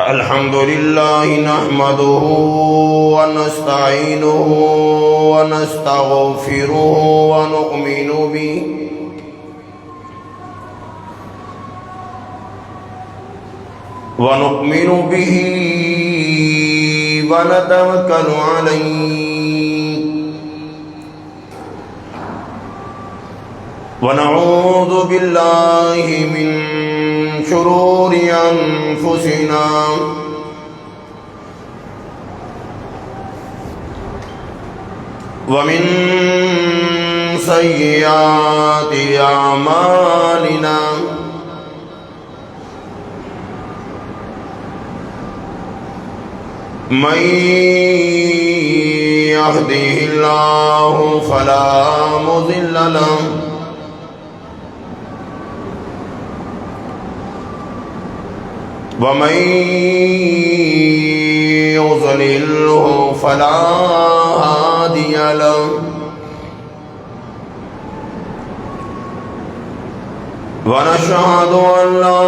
الحمد لله نحمده ونستعينه ونستغفره ونؤمن به ونتوكل عليه ونعوذ بالله من شرور أنفسنا ومن سيئات أعمالنا من يهده الله فلا مضل له ومن يضلله فلا هادي له ونشهد أن لا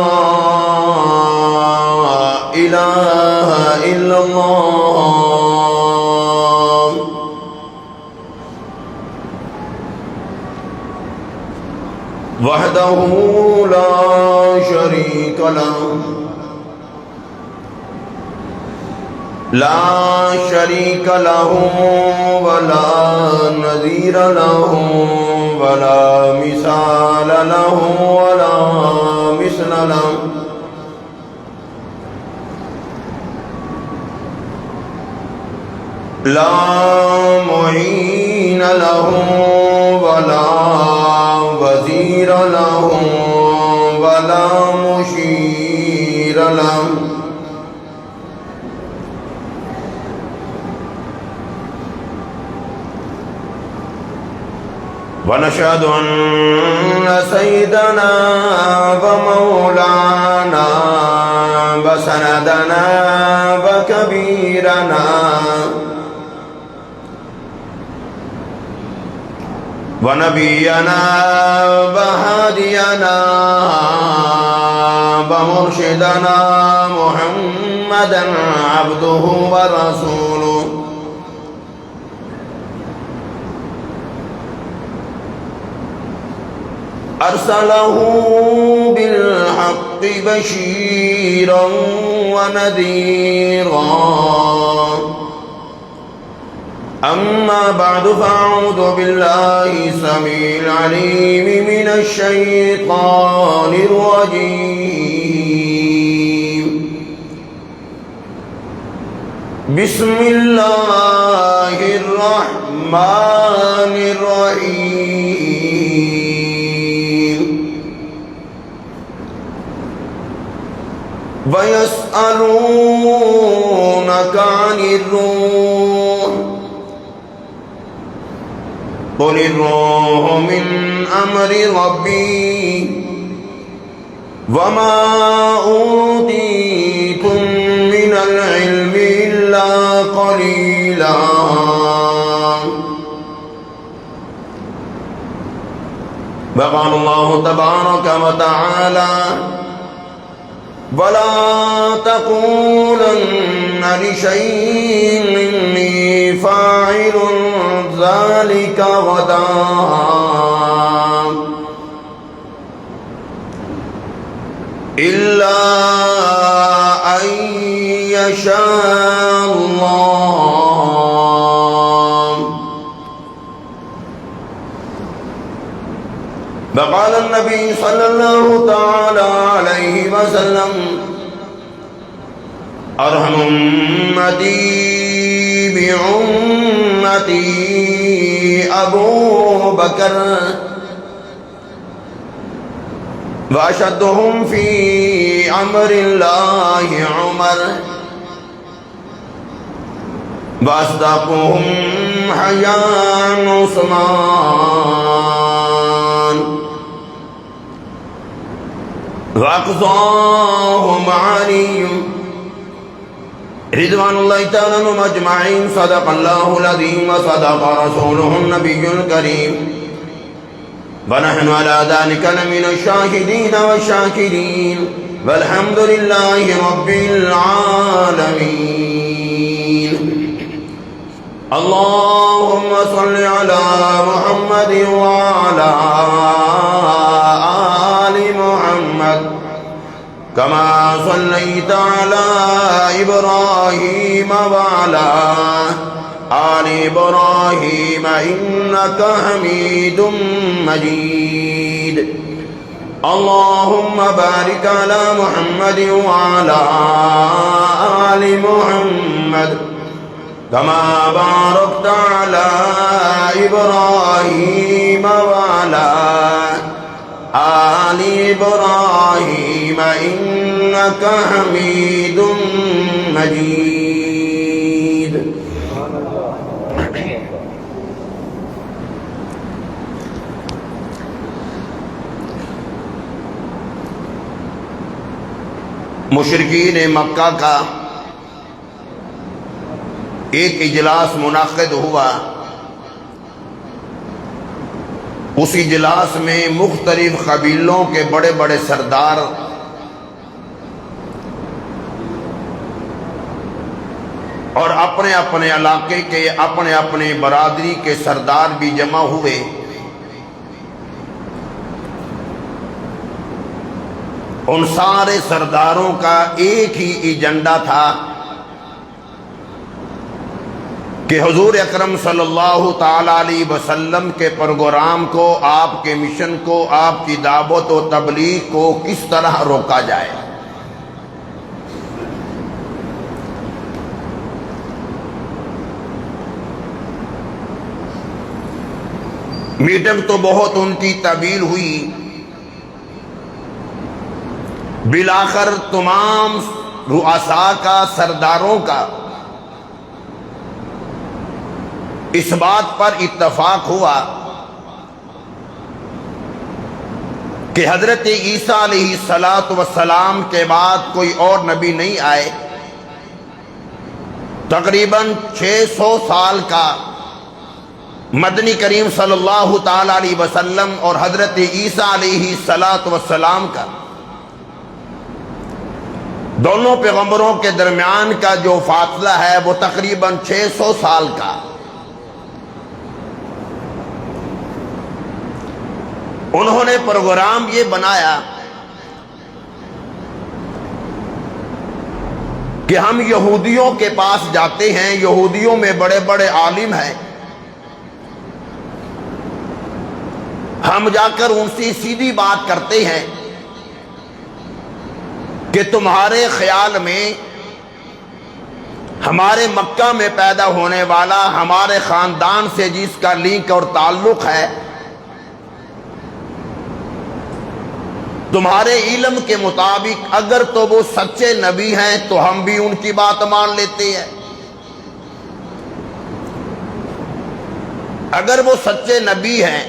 إله إلا الله وحده لا شريك له ولا نظير له ولا مثال له ولا مثل له لا معين له ولا وزير له ولا مشير له ونشهد أن سيدنا ومولانا وسندنا وكبيرنا ونبينا وهادينا ومرشدنا محمدا عبده ورسوله أرسله بالحق بشيرا ونذيرا أما بعد فأعوذ بالله السميع العليم من الشيطان الرجيم بسم الله الرحمن الرحيم ويسألونك عن الروح قل الروح من أمر ربي وما أوتيتم من العلم إلا قليلا وقال الله تبارك وتعالى ولا تقولن لشيء إني فاعل ذلك غدا إلا أن يشاء الله وقال النبي صلى الله تعالى عليه وسلم أرحم أمتي بأمتي أبو بكر وأشدهم في أمر الله عمر وأصدقهم حياء عثمان وأقصاهم علي رضوان الله تعالى عنهم أجمعين صدق الله العظيم وصدق رسوله النبي الكريم ونحن على ذلك لمن الشاهدين والشاكرين والحمد لله رب العالمين. اللهم صل على محمد وعلى آل محمد كما صليت على إبراهيم وعلى آل إبراهيم إنك حميد مجيد. اللهم بارك على محمد وعلى آل محمد كما باركت على إبراهيم وعلى آل إبراهيم إنك حميد مجيد. مشرکین مکہ کا ایک اجلاس منعقد ہوا. اس اجلاس میں مختلف قبیلوں کے بڑے بڑے سردار اور اپنے اپنے علاقے کے اپنے اپنے برادری کے سردار بھی جمع ہوئے. ان سارے سرداروں کا ایک ہی ایجنڈا تھا کہ حضور اکرم صلی اللہ تعالی علیہ وسلم کے پروگرام کو، آپ کے مشن کو، آپ کی دعوت و تبلیغ کو کس طرح روکا جائے. میٹنگ تو بہت ان کی طویل ہوئی. بالآخر تمام رؤساء کا، سرداروں کا اس بات پر اتفاق ہوا کہ حضرت عیسیٰ علیہ السلام کے بعد کوئی اور نبی نہیں آئے. تقریباً 600 سال کا مدنی کریم صلی اللہ تعالی علیہ وسلم اور حضرت عیسیٰ علیہ السلام کا، دونوں پیغمبروں کے درمیان کا جو فاصلہ ہے وہ تقریباً 600 سال کا. انہوں نے پروگرام یہ بنایا کہ ہم یہودیوں کے پاس جاتے ہیں. یہودیوں میں بڑے بڑے عالم ہیں. ہم جا کر ان سے سیدھی بات کرتے ہیں کہ تمہارے خیال میں ہمارے مکہ میں پیدا ہونے والا، ہمارے خاندان سے جس کا لنک اور تعلق ہے، تمہارے علم کے مطابق اگر تو وہ سچے نبی ہیں تو ہم بھی ان کی بات مان لیتے ہیں. اگر وہ سچے نبی ہیں،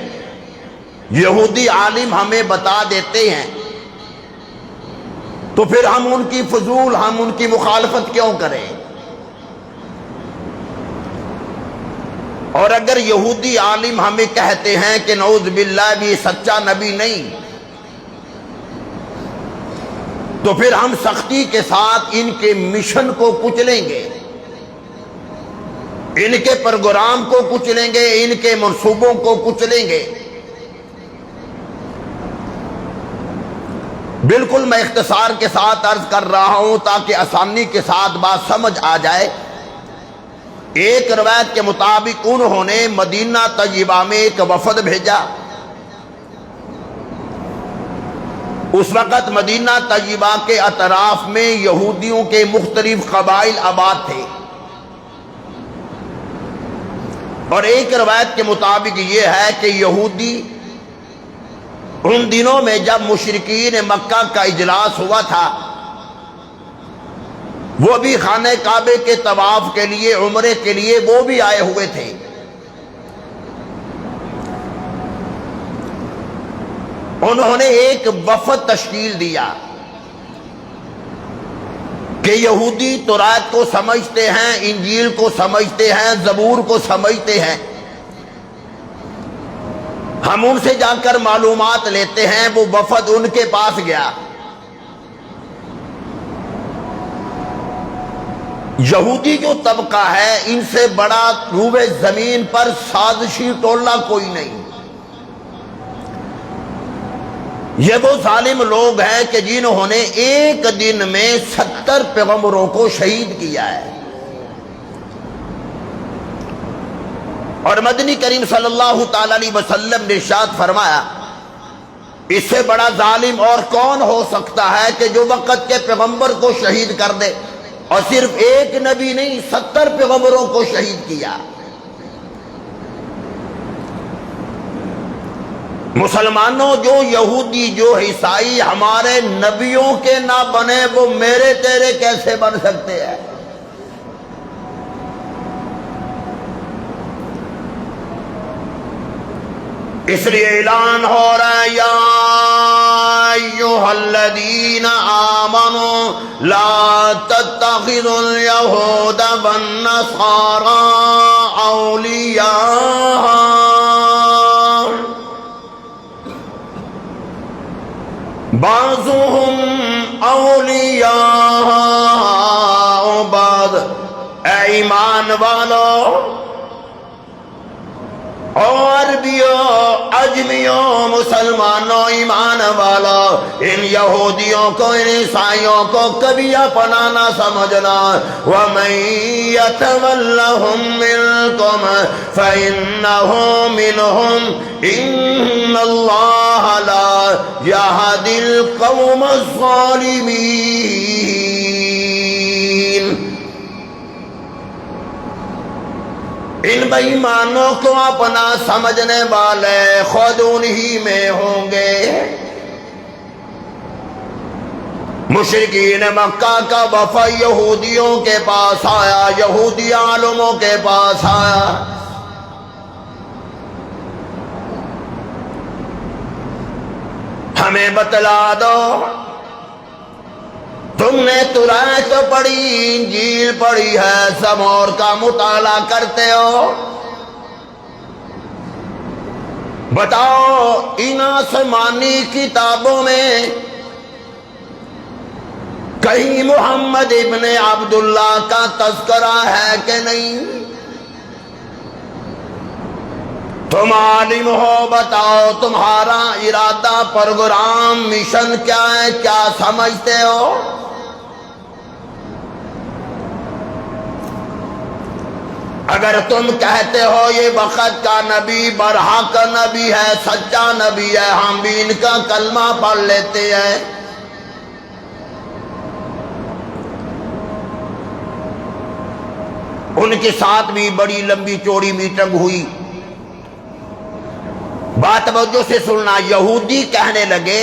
یہودی عالم ہمیں بتا دیتے ہیں، تو پھر ہم ان کی فضول، ہم ان کی مخالفت کیوں کریں؟ اور اگر یہودی عالم ہمیں کہتے ہیں کہ نعوذ باللہ بھی سچا نبی نہیں، تو پھر ہم سختی کے ساتھ ان کے مشن کو کچلیں گے، ان کے پروگرام کو کچلیں گے، ان کے منصوبوں کو کچلیں گے. بالکل میں اختصار کے ساتھ عرض کر رہا ہوں تاکہ آسانی کے ساتھ بات سمجھ آ جائے. ایک روایت کے مطابق انہوں نے مدینہ طیبہ میں ایک وفد بھیجا. اس وقت مدینہ طیبہ کے اطراف میں یہودیوں کے مختلف قبائل آباد تھے، اور ایک روایت کے مطابق یہ ہے کہ یہودی ان دنوں میں جب مشرکین مکہ کا اجلاس ہوا تھا، وہ بھی خانہ کعبے کے طواف کے لیے، عمرے کے لیے وہ بھی آئے ہوئے تھے. انہوں نے ایک وفد تشکیل دیا کہ یہودی تورات کو سمجھتے ہیں، انجیل کو سمجھتے ہیں، زبور کو سمجھتے ہیں، ہم ان سے جا کر معلومات لیتے ہیں. وہ وفد ان کے پاس گیا. یہودی جو طبقہ ہے ان سے بڑا روئے زمین پر سازشی ٹولہ کوئی نہیں۔ یہ وہ ظالم لوگ ہیں کہ جنہوں نے ایک دن میں 70 پیغمبروں کو شہید کیا ہے۔ اور مدنی کریم صلی اللہ تعالی علیہ وسلم نے ارشاد فرمایا اس سے بڑا ظالم اور کون ہو سکتا ہے کہ جو وقت کے پیغمبر کو شہید کر دے، اور صرف ایک نبی نہیں 70 پیغمبروں کو شہید کیا۔ مسلمانوں، جو یہودی جو عیسائی ہمارے نبیوں کے نہ بنے وہ میرے تیرے کیسے بن سکتے ہیں؟ اس لیے اعلان ہو رہا ہے یا ایھا الذین آمنوا لا تتخذوا اليہود والنصارى اولیاء بعضهم اولیاء بعض۔ اے ایمان والو، اور عجمیوں مسلمانوں ایمان والا، ان یہودیوں کو ان عیسائیوں کو کبھی اپنا نہ سمجھنا۔ وَمَن يَتَوَلَّهُم مِّنكُمْ فَإِنَّهُ مِنْهُمْ إِنَّ اللَّهَ لَا يَهْدِي الْقَوْمَ الظَّالِمِينَ۔ ان بے ایمانوں کو اپنا سمجھنے والے خود انہی میں ہوں گے۔ مشرکین مکہ کا وفد یہودیوں کے پاس آیا، یہودی عالموں کے پاس آیا۔ ہمیں بتلا دو، تم نے تورات پڑھی، انجیل پڑھی ہے، زبور کا مطالعہ کرتے ہو، بتاؤ ان آسمانی کتابوں میں کہیں محمد ابن عبداللہ کا تذکرہ ہے کہ نہیں؟ تم عالم ہو، بتاؤ تمہارا ارادہ، پروگرام، مشن کیا ہے، کیا سمجھتے ہو؟ اگر تم کہتے ہو یہ وقت کا نبی برحق نبی ہے، سچا نبی ہے، ہم بھی ان کا کلمہ پڑھ لیتے ہیں، ان کے ساتھ بھی بڑی لمبی چوڑی میٹنگ ہوئی۔ بات توجہ سے سننا، یہودی کہنے لگے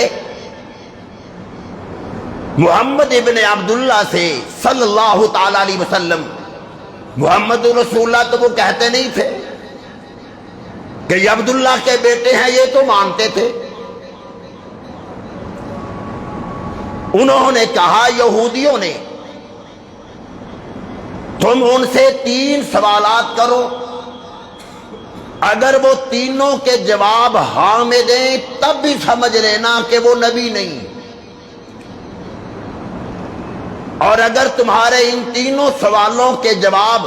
محمد ابن عبداللہ سے صلی اللہ تعالی علیہ وسلم، محمد رسول اللہ تو وہ کہتے نہیں تھے کہ یہ عبداللہ کے بیٹے ہیں، یہ تو مانتے تھے۔ انہوں نے کہا یہودیوں نے تم ان سے 3 سوالات کرو، اگر وہ تینوں کے جواب ہاں میں دیں تب بھی سمجھ لینا کہ وہ نبی نہیں، اور اگر تمہارے ان تینوں سوالوں کے جواب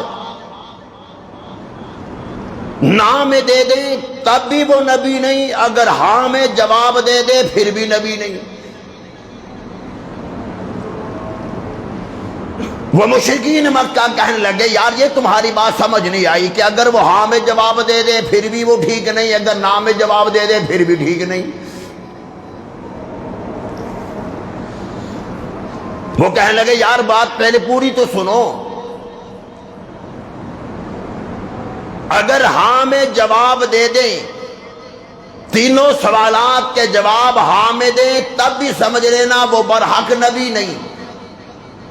نہ میں دے دیں تب بھی وہ نبی نہیں، اگر ہاں میں جواب دے دے پھر بھی نبی نہیں۔ وہ مشرکین مکہ کہنے لگے یار یہ تمہاری بات سمجھ نہیں آئی کہ اگر وہ ہاں میں جواب دے دے پھر بھی وہ ٹھیک نہیں، اگر نہ میں جواب دے دے پھر بھی ٹھیک نہیں۔ وہ کہنے لگے یار بات پہلے پوری تو سنو، اگر ہاں میں جواب دے دیں، تینوں سوالات کے جواب ہاں میں دیں تب بھی سمجھ لینا وہ برحق نبی نہیں،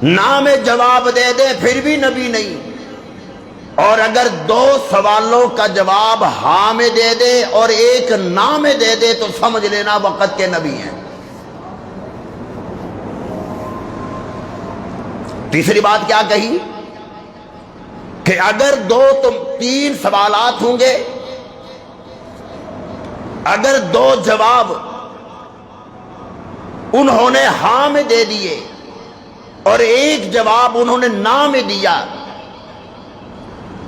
نہ میں جواب دے دے پھر بھی نبی نہیں، اور اگر 2 سوالوں کا جواب ہاں میں دے دے اور ایک نہ میں دے دے تو سمجھ لینا وقت کے نبی ہیں۔ تیسری بات کیا کہی کہ اگر 3 سوالات ہوں گے، اگر 2 جواب انہوں نے ہاں میں دے دیے اور ایک جواب انہوں نے نہ میں دیا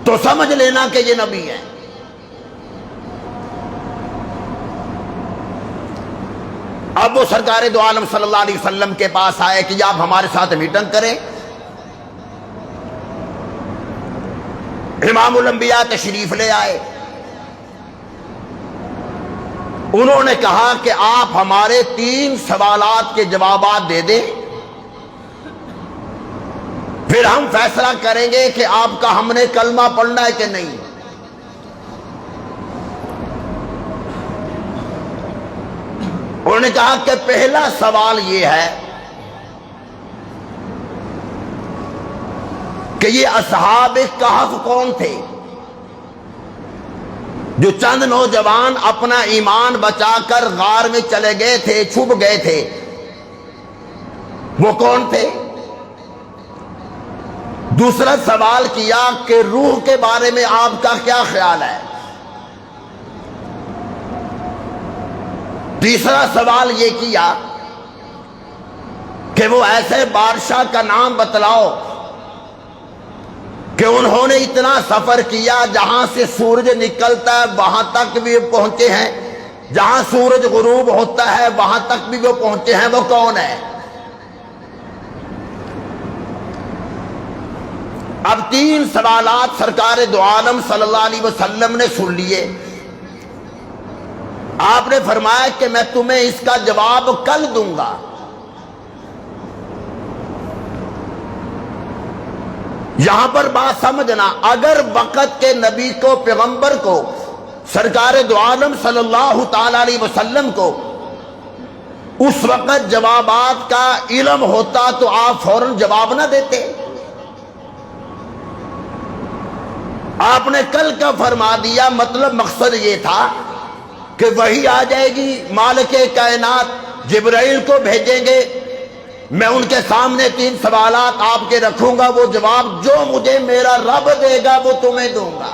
تو سمجھ لینا کہ یہ نبی ہے۔ اب وہ سرکار دو عالم صلی اللہ علیہ وسلم کے پاس آئے کہ آپ ہمارے ساتھ میٹنگ کریں۔ امام الانبیاء تشریف لے آئے، انہوں نے کہا کہ آپ ہمارے 3 سوالات کے جوابات دے دیں، پھر ہم فیصلہ کریں گے کہ آپ کا ہم نے کلمہ پڑھنا ہے کہ نہیں۔ انہوں نے کہا کہ پہلا سوال یہ ہے کہ یہ اصحاب کہف کون تھے؟ جو چند نوجوان اپنا ایمان بچا کر غار میں چلے گئے تھے، چھپ گئے تھے، وہ کون تھے؟ دوسرا سوال کیا کہ روح کے بارے میں آپ کا کیا خیال ہے؟ تیسرا سوال یہ کیا کہ وہ ایسے بادشاہ کا نام بتلاؤ کہ انہوں نے اتنا سفر کیا، جہاں سے سورج نکلتا ہے وہاں تک بھی پہنچے ہیں، جہاں سورج غروب ہوتا ہے وہاں تک بھی وہ پہنچے ہیں، وہ کون ہے؟ اب 3 سوالات سرکار دو عالم صلی اللہ علیہ وسلم نے سن لیے۔ آپ نے فرمایا کہ میں تمہیں اس کا جواب کل دوں گا۔ یہاں پر بات سمجھنا، اگر وقت کے نبی کو، پیغمبر کو، سرکار دو عالم صلی اللہ تعالی علیہ وسلم کو اس وقت جوابات کا علم ہوتا تو آپ فوراً جواب نہ دیتے۔ آپ نے کل کا فرما دیا، مطلب مقصد یہ تھا کہ وحی آ جائے گی، مالک کائنات جبرائیل کو بھیجیں گے، میں ان کے سامنے 3 سوالات آپ کے رکھوں گا، وہ جواب جو مجھے میرا رب دے گا وہ تمہیں دوں گا۔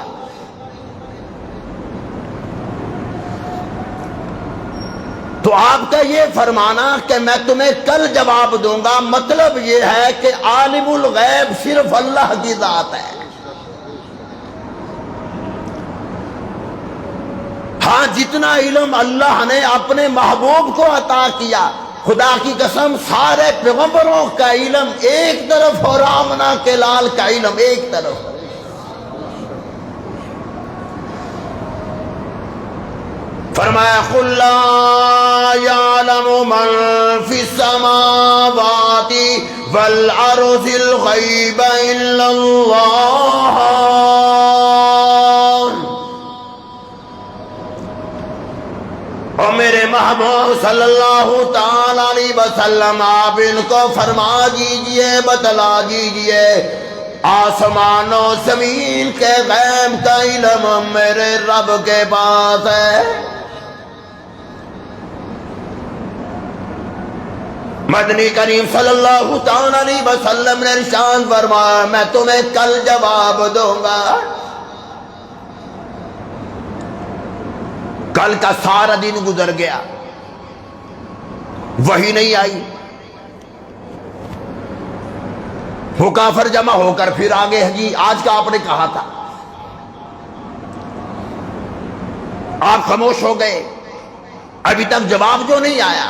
تو آپ کا یہ فرمانا کہ میں تمہیں کل جواب دوں گا، مطلب یہ ہے کہ عالم الغیب صرف اللہ کی ذات ہے۔ ہاں، جتنا علم اللہ نے اپنے محبوب کو عطا کیا، خدا کی قسم سارے پیغمبروں کا علم ایک طرف اور آمنہ کے لال کا علم ایک طرف۔ فرمایا قُلْ لَا يَعْلَمُ مَنْ فِي السَّمَاوَاتِ وَالْأَرْضِ الْغَيْبَ إِلَّا اللَّهُ۔ اور میرے محبوب صلی اللہ تعالی علیہ وسلم آپ ان کو فرما دیجئے، بتلا دیجئے، آسمان و زمین کے غیب کا علم میرے رب کے پاس ہے۔ مدنی کریم صلی اللہ تعالی علیہ وسلم نے ارشاد فرمایا میں تمہیں کل جواب دوں گا۔ کل کا سارا دن گزر گیا، وہی نہیں آئی، وہ کافر جمع ہو کر پھر آگے جی آج کا آپ نے کہا تھا، آپ خاموش ہو گئے، ابھی تک جواب جو نہیں آیا،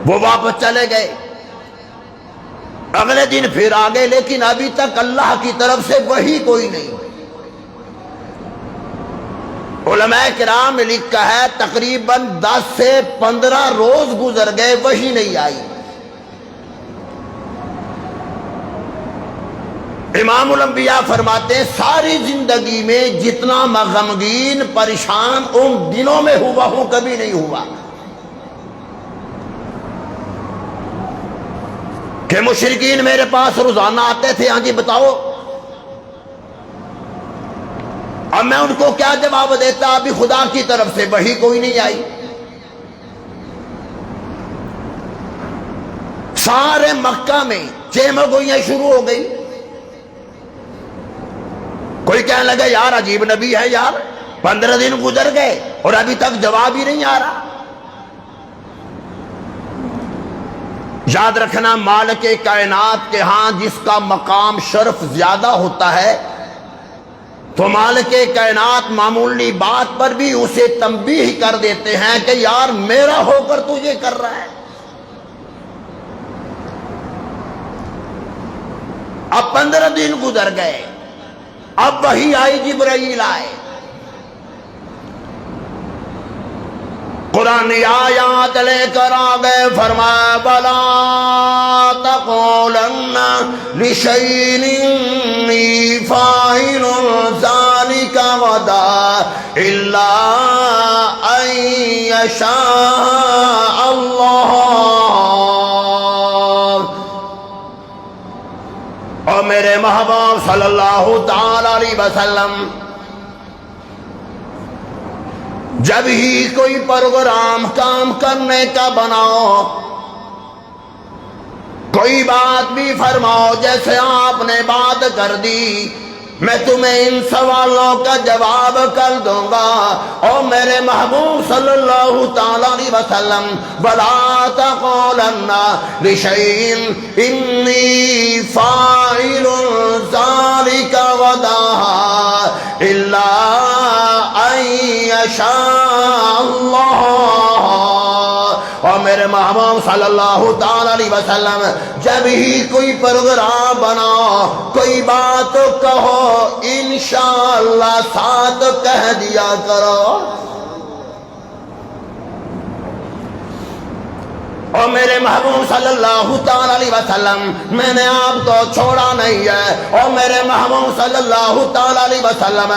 وہ واپس چلے گئے، اگلے دن پھر آگے، لیکن ابھی تک اللہ کی طرف سے وہی کوئی نہیں۔ علماء کرام نے لکھا ہے تقریباً 10 سے 15 روز گزر گئے، وہی نہیں آئی۔ امام الانبیاء فرماتے ہیں ساری زندگی میں جتنا میں غمگین پریشان ان دنوں میں ہوا ہوں کبھی نہیں ہوا کہ مشرکین میرے پاس روزانہ آتے تھے، ہاں جی بتاؤ، اب میں ان کو کیا جواب دیتا؟ ابھی خدا کی طرف سے وحی کوئی نہیں آئی۔ سارے مکہ میں چیمگوئیاں شروع ہو گئی، کوئی کہنے لگا یار عجیب نبی ہے یار، 15 دن گزر گئے اور ابھی تک جواب ہی نہیں آ رہا۔ یاد رکھنا مالک کائنات کے ہاں جس کا مقام شرف زیادہ ہوتا ہے تو مالک کائنات معمولی بات پر بھی اسے تنبیہ کر دیتے ہیں کہ یار میرا ہو کر تو یہ کر رہا ہے۔ اب 15 دن گزر گئے، اب وحی آئی، جبرائیل آئے، قرآنی آیات لے کر آگئے، فرمایا بلا تقولن لشیء انی فاعل ذلک غدا الا ان یشاء اللہ۔ اور میرے محبوب صلی اللہ تعالی علیہ وسلم جب ہی کوئی پروگرام کام کرنے کا بناؤ، کوئی بات بھی فرماؤ، جیسے آپ نے بات کر دی میں تمہیں ان سوالوں کا جواب کر دوں گا۔ اور میرے محبوب صلی اللہ تعالی علیہ وسلم وَلَا تَقُولَنَّ لِشَيْءٍ إِنِّي فَاعِلٌ ذَلِكَ غَدًا إِلَّا أَن يَشَاءَ اللَّهُ۔ اور میرے محبوب صلی اللہ تعالی علیہ وسلم جب ہی کوئی پروگرام بناؤ، کوئی بات کہو، انشاءاللہ ساتھ کہہ دیا کرو۔ اور میرے محبوب صلی اللہ تعالی علیہ وسلم میں نے آپ کو چھوڑا نہیں ہے، اور میرے محبوب صلی اللہ تعالی علیہ وسلم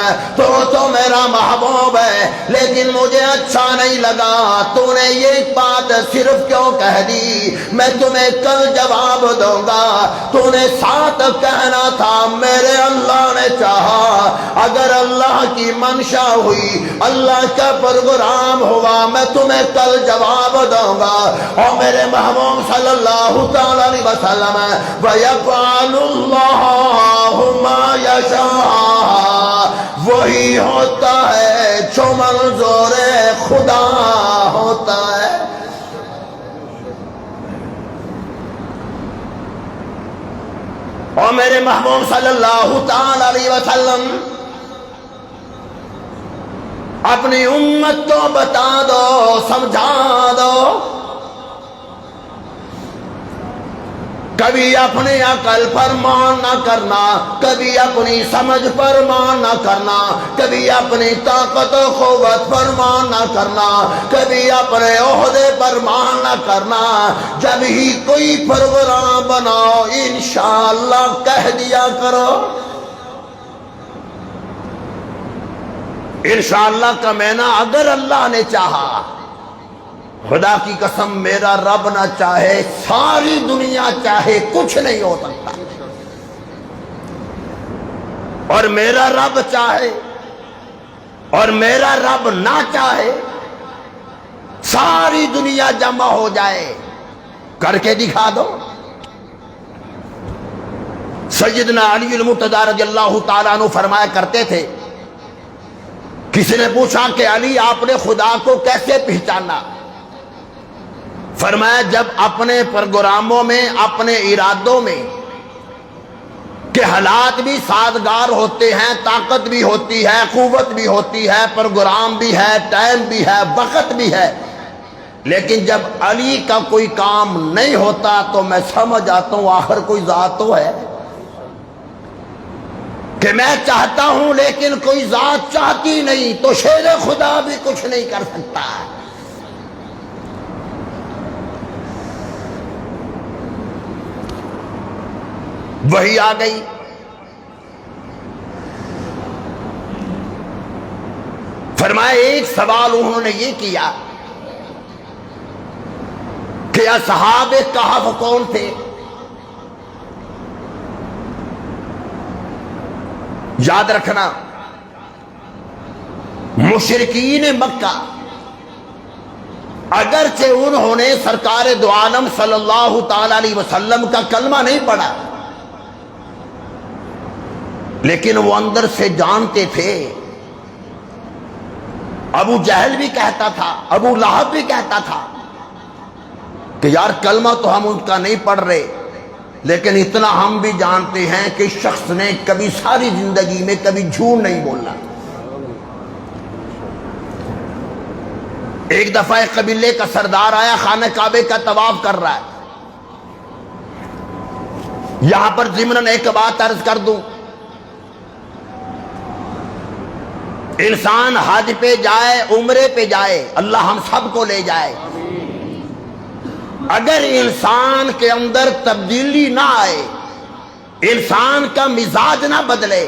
تو میرا محبوب ہے، لیکن مجھے اچھا نہیں لگا تو نے یہ بات صرف کیوں کہہ دی، میں تمہیں کل جواب دوں گا۔ تو نے ساتھ کہنا تھا میرے اللہ نے چاہا، اگر اللہ کی منشا ہوئی، اللہ کا پروگرام ہوا، میں تمہیں کل جواب دوں گا۔ اور میرے محبوب صلی اللہ تعالی علیہ وسلم وَيَفْعَلُ اللَّهُ مَا يَشَاءُ، وہی ہوتا ہے جو منظور خدا ہوتا ہے۔ اور میرے محبوب صلی اللہ تعالی علیہ وسلم اپنی امت کو بتا دو، سمجھا دو، کبھی اپنی عقل پر مان نہ کرنا، کبھی اپنی سمجھ پر مان نہ کرنا، کبھی اپنی طاقت و قوت پر مان نہ کرنا، کبھی اپنے عہدے پر مان نہ کرنا۔ جب ہی کوئی پروگرام بناؤ انشاءاللہ کہہ دیا کرو۔ انشاءاللہ کا معنی اگر اللہ نے چاہا، خدا کی قسم میرا رب نہ چاہے، ساری دنیا چاہے، کچھ نہیں ہو سکتا، اور میرا رب چاہے اور میرا رب نہ چاہے، ساری دنیا جمع ہو جائے، کر کے دکھا دو۔ سیدنا علی المرتضیٰ رضی اللہ تعالیٰ عنہ فرمایا کرتے تھے، کسی نے پوچھا کہ علی آپ نے خدا کو کیسے پہچانا؟ فرمایا جب اپنے پروگراموں میں، اپنے ارادوں میں کہ حالات بھی سازگار ہوتے ہیں، طاقت بھی ہوتی ہے، قوت بھی ہوتی ہے، پروگرام بھی ہے، ٹائم بھی ہے، وقت بھی ہے، لیکن جب علی کا کوئی کام نہیں ہوتا تو میں سمجھ آتا ہوں آخر کوئی ذات تو ہے کہ میں چاہتا ہوں لیکن کوئی ذات چاہتی نہیں، تو شیر خدا بھی کچھ نہیں کر سکتا۔ وہی آ گئی، فرمایا ایک سوال انہوں نے یہ کیا کہ اصحاب کہف کون تھے؟ یاد رکھنا مشرکین مکہ اگرچہ انہوں نے سرکار دو عالم صلی اللہ تعالی علیہ وسلم کا کلمہ نہیں پڑھا، لیکن وہ اندر سے جانتے تھے۔ ابو جہل بھی کہتا تھا، ابو لہب بھی کہتا تھا کہ یار کلمہ تو ہم ان کا نہیں پڑھ رہے، لیکن اتنا ہم بھی جانتے ہیں کہ شخص نے کبھی ساری زندگی میں کبھی جھوٹ نہیں بولنا۔ ایک دفعہ ایک قبیلے کا سردار آیا، خانہ کعبے کا طواف کر رہا ہے۔ یہاں پر ضمناً ایک بات عرض کر دوں، انسان حج پہ جائے، عمرے پہ جائے، اللہ ہم سب کو لے جائے، اگر انسان کے اندر تبدیلی نہ آئے، انسان کا مزاج نہ بدلے،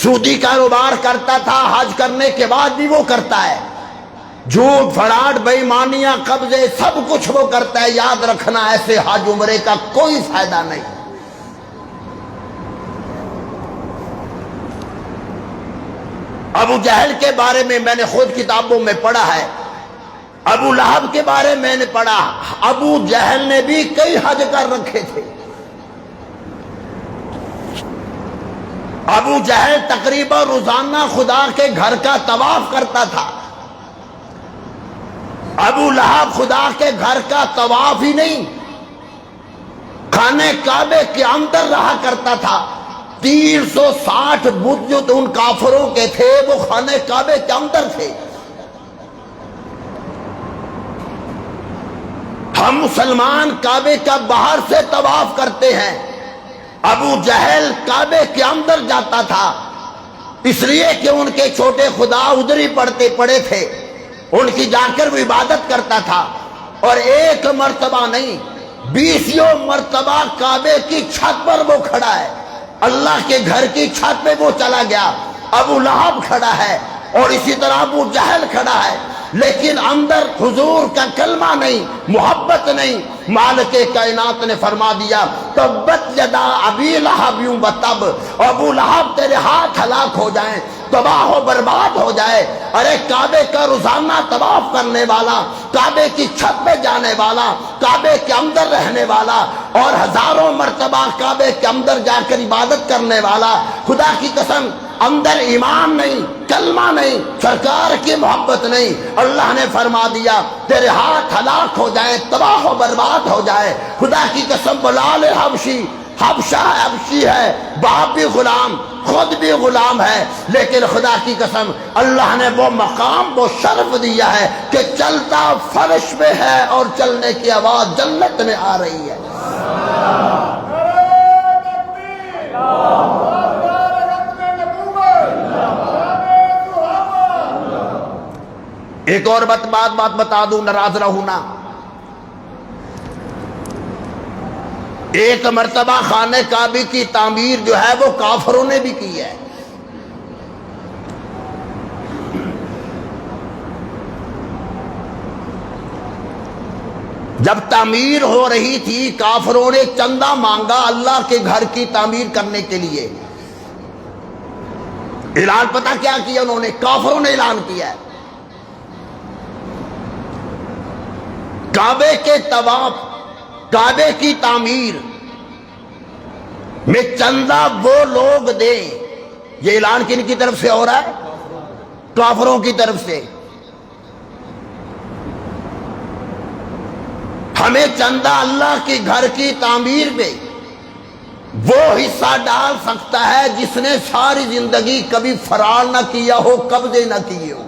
سودی کاروبار کرتا تھا، حج کرنے کے بعد بھی وہ کرتا ہے، جھوٹ فراڈ بے ایمانیاں قبضے سب کچھ وہ کرتا ہے، یاد رکھنا ایسے حج عمرے کا کوئی فائدہ نہیں۔ ابو جہل کے بارے میں نے خود کتابوں میں پڑھا ہے، ابو لہب کے بارے میں نے پڑھا، ابو جہل نے بھی کئی حج کر رکھے تھے۔ ابو جہل تقریباً روزانہ خدا کے گھر کا طواف کرتا تھا، ابو لہب خدا کے گھر کا طواف ہی نہیں، خانہ کعبے کے اندر رہا کرتا تھا۔ 360 بت جو ان کافروں کے تھے وہ خانہ کعبے کے اندر تھے۔ ہم مسلمان کعبے کا باہر سے طواف کرتے ہیں، ابو جہل کعبے کے اندر جاتا تھا، اس لیے کہ ان کے چھوٹے خدا ادھر ہی پڑے تھے، ان کی جا کر وہ عبادت کرتا تھا، اور ایک مرتبہ نہیں 20 مرتبہ کعبے کی چھت پر وہ کھڑا ہے، اللہ کے گھر کی چھت پہ وہ چلا گیا، ابو لہب کھڑا ہے اور اسی طرح ابو جہل کھڑا ہے، لیکن اندر حضور کا کلمہ نہیں، محبت نہیں۔ مالک کائنات نے فرما دیا تبت یدا ابی لہب وتب، ابو لہب تیرے ہاتھ ہلاک ہو جائیں، تباہ و برباد ہو جائے۔ ارے کعبے کا روزانہ طواف کرنے والا، کعبے کی چھت پہ جانے والا، کعبے کے اندر رہنے والا اور ہزاروں مرتبہ کعبے کے اندر جا کر عبادت کرنے والا، خدا کی قسم اندر ایمان نہیں، کلمہ نہیں، سرکار کی محبت نہیں، اللہ نے فرما دیا تیرے ہاتھ ہلاک ہو جائیں، تباہ و برباد ہو جائے۔ خدا کی قسم بلال حبشی، حبشی ہے، باپ بھی غلام، خود بھی غلام ہے، لیکن خدا کی قسم اللہ نے وہ مقام، وہ شرف دیا ہے کہ چلتا فرش میں ہے اور چلنے کی آواز جنت میں آ رہی ہے۔ ایک اور بات بتا دوں، ناراض رہوں نا، ایک مرتبہ خانہ کعبے کی تعمیر جو ہے وہ کافروں نے بھی کی ہے۔ جب تعمیر ہو رہی تھی کافروں نے چندہ مانگا اللہ کے گھر کی تعمیر کرنے کے لیے۔ اعلان پتہ کیا کیا انہوں نے؟ کافروں نے اعلان کیا ہے کعبے کے طواف، کعبے کی تعمیر میں چندہ وہ لوگ دیں۔ یہ اعلان کن کی طرف سے ہو رہا ہے؟ کافروں کی طرف سے۔ ہمیں چندہ اللہ کے گھر کی تعمیر میں وہ حصہ ڈال سکتا ہے جس نے ساری زندگی کبھی فرار نہ کیا ہو، قبضے نہ کیے ہو۔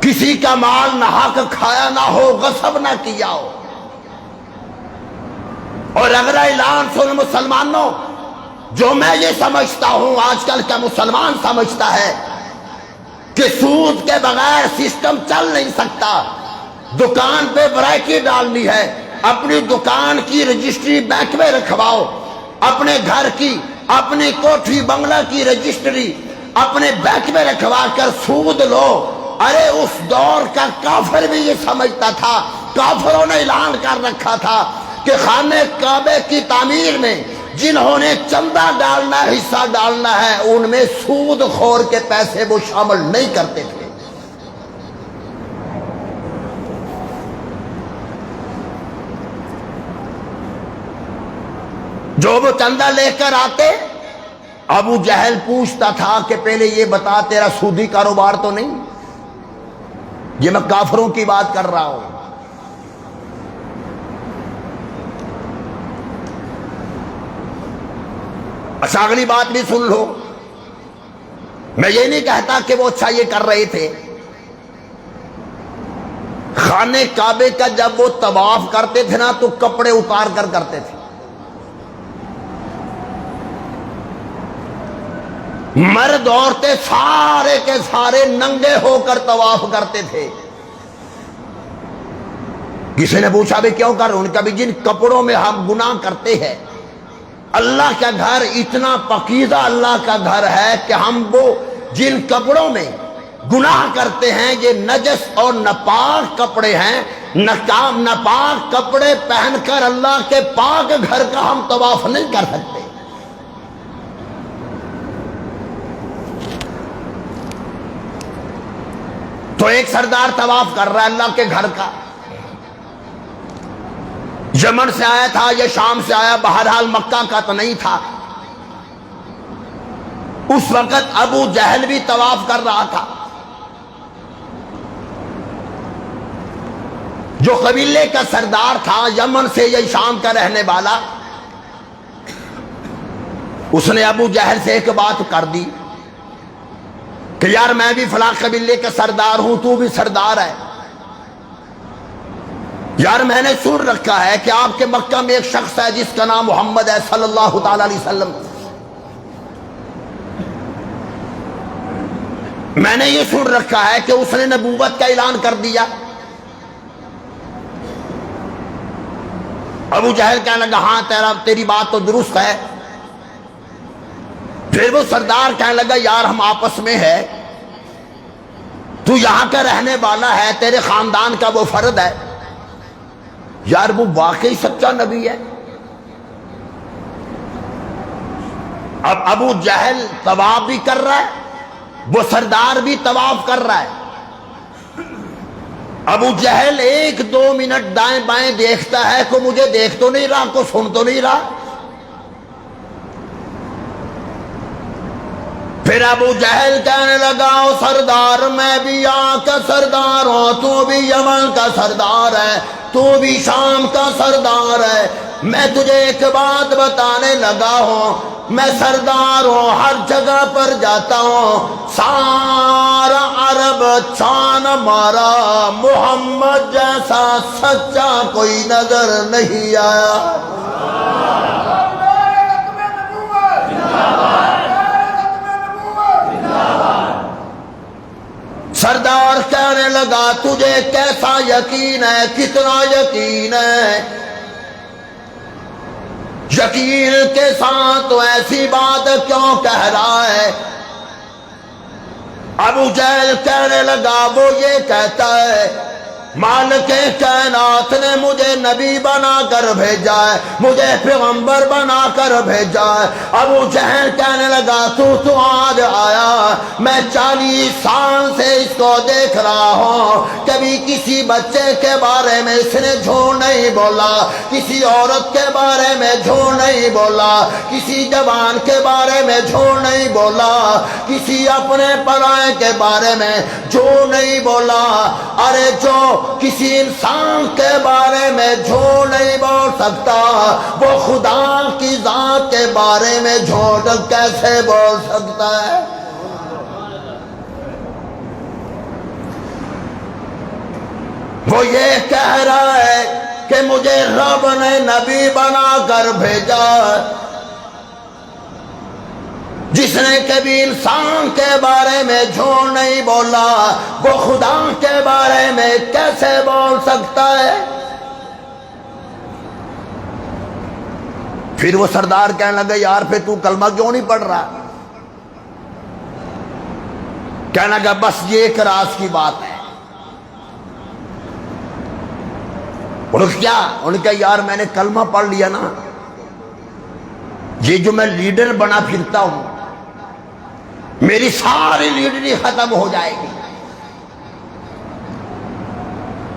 کسی کا مال ناحق کھایا نہ ہو، غصب نہ کیا ہو۔ اور اگلا اعلان سن مسلمانوں، جو میں یہ سمجھتا ہوں آج کل کا مسلمان سمجھتا ہے کہ سود کے بغیر سسٹم چل نہیں سکتا، دکان پہ ورائٹی ڈالنی ہے، اپنی دکان کی رجسٹری بینک میں رکھواؤ، اپنے گھر کی، اپنی کوٹھی بنگلہ کی رجسٹری اپنے بینک میں رکھوا کر سود لو۔ ارے اس دور کا کافر بھی یہ سمجھتا تھا، کافروں نے اعلان کر رکھا تھا کہ خانہ کعبے کی تعمیر میں جنہوں نے چندہ ڈالنا، حصہ ڈالنا ہے، ان میں سود خور کے پیسے وہ شامل نہیں کرتے تھے۔ جو وہ چندہ لے کر آتے ابو جہل پوچھتا تھا کہ پہلے یہ بتا تیرا سودی کاروبار تو نہیں؟ یہ میں کافروں کی بات کر رہا ہوں۔ اچھا اگلی بات بھی سن لو، میں یہ نہیں کہتا کہ وہ اچھا یہ کر رہے تھے۔ خانے کعبے کا جب وہ طواف کرتے تھے نا تو کپڑے اتار کر کرتے تھے، مرد عورتیں سارے کے سارے ننگے ہو کر طواف کرتے تھے۔ کسی نے پوچھا بھی کیوں کر رہے؟ ان کا بھی جن کپڑوں میں ہم گناہ کرتے ہیں، اللہ کا گھر اتنا پاکیزہ اللہ کا گھر ہے کہ ہم وہ جن کپڑوں میں گناہ کرتے ہیں یہ نجس اور ناپاک کپڑے ہیں، ناپاک کپڑے پہن کر اللہ کے پاک گھر کا ہم طواف نہیں کر سکتے۔ تو ایک سردار طواف کر رہا ہے اللہ کے گھر کا، یمن سے آیا تھا یا شام سے آیا، بہرحال مکہ کا تو نہیں تھا۔ اس وقت ابو جہل بھی طواف کر رہا تھا، جو قبیلے کا سردار تھا یمن سے یا شام کا رہنے والا۔ اس نے ابو جہل سے ایک بات کر دی کہ یار میں بھی فلاں قبیلے کا سردار ہوں، تو بھی سردار ہے، یار میں نے سن رکھا ہے کہ آپ کے مکہ میں ایک شخص ہے جس کا نام محمد ہے صلی اللہ تعالی علیہ وسلم، میں نے یہ سن رکھا ہے کہ اس نے نبوت کا اعلان کر دیا۔ ابو جہل کہنے لگا ہاں تیری بات تو درست ہے۔ پھر وہ سردار کہنے لگا یار ہم آپس میں ہے، تو یہاں کا رہنے والا ہے، تیرے خاندان کا وہ فرد ہے، یار وہ واقعی سچا نبی ہے۔ اب ابو جہل طواف بھی کر رہا ہے، وہ سردار بھی طواف کر رہا ہے۔ ابو جہل ایک دو منٹ دائیں بائیں دیکھتا ہے کہ مجھے دیکھ تو نہیں رہا، کو سن تو نہیں رہا۔ پھر ابو جہل کہنے لگا او سردار میں بھی یہاں کا سردار ہوں، تو بھی یمن کا سردار ہے، تو بھی شام کا سردار ہے، میں تجھے ایک بات بتانے لگا ہوں، میں سردار ہوں، ہر جگہ پر جاتا ہوں، سارا عرب چھان مارا، محمد جیسا سچا کوئی نظر نہیں آیا۔ سردار کہنے لگا تجھے کیسا یقین ہے، کتنا یقین ہے؟ یقین کے ساتھ تو ایسی بات کیوں کہہ رہا ہے؟ ابو جہل کہنے لگا وہ یہ کہتا ہے مالک کائنات نے مجھے نبی بنا کر بھیجا ہے، مجھے پیغمبر بنا کر بھیجا ہے۔ ابو جہل کہنے لگا تو آج آیا، میں 40 سال سے اس کو دیکھ رہا ہوں، کبھی کسی بچے کے بارے میں اس نے جھوٹ نہیں بولا، کسی عورت کے بارے میں جھوٹ نہیں بولا، کسی جوان کے بارے میں جھوٹ نہیں بولا، کسی اپنے پرائے کے بارے میں جھوٹ نہیں بولا۔ ارے جو کسی انسان کے بارے میں جھوٹ نہیں بول سکتا، وہ خدا کی ذات کے بارے میں جھوٹ کیسے بول سکتا ہے؟ وہ یہ کہہ رہا ہے کہ مجھے رب نے نبی بنا کر بھیجا، جس نے کبھی انسان کے بارے میں جھوٹ نہیں بولا، وہ خدا کے بارے میں کیسے بول سکتا ہے؟ پھر وہ سردار کہنے لگا یار پھر تو کلمہ کیوں نہیں پڑھ رہا؟ کہنے لگا بس یہ ایک راز کی بات ہے۔ انہوں نے کہا یار میں نے کلمہ پڑھ لیا نا، یہ جو میں لیڈر بنا پھرتا ہوں، میری ساری لیڈری ختم ہو جائے گی۔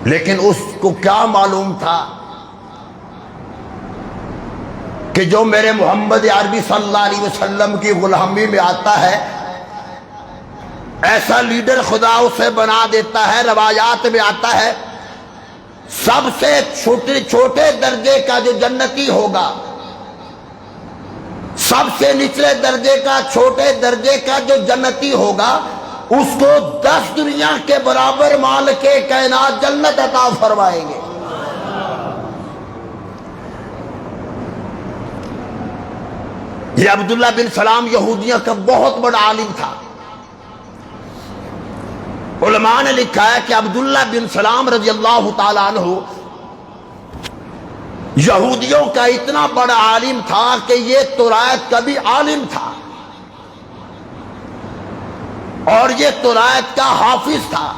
لیکن اس کو کیا معلوم تھا کہ جو میرے محمد عربی صلی اللہ علیہ وسلم کی غلامی میں آتا ہے ایسا لیڈر خدا اسے بنا دیتا ہے۔ روایات میں آتا ہے سب سے چھوٹے درجے کا جو جنتی ہوگا، سب سے نچلے درجے کا چھوٹے درجے کا جو جنتی ہوگا، اس کو 10 دنیا کے برابر مال کے کائنات جنت عطا فرمائیں گے۔ یہ عبداللہ بن سلام یہودیوں کا بہت بڑا عالم تھا۔ علماء نے لکھا ہے کہ عبداللہ بن سلام رضی اللہ تعالیٰ عنہ یہودیوں کا اتنا بڑا عالم تھا کہ یہ تورات کا بھی عالم تھا اور یہ تورات کا حافظ تھا،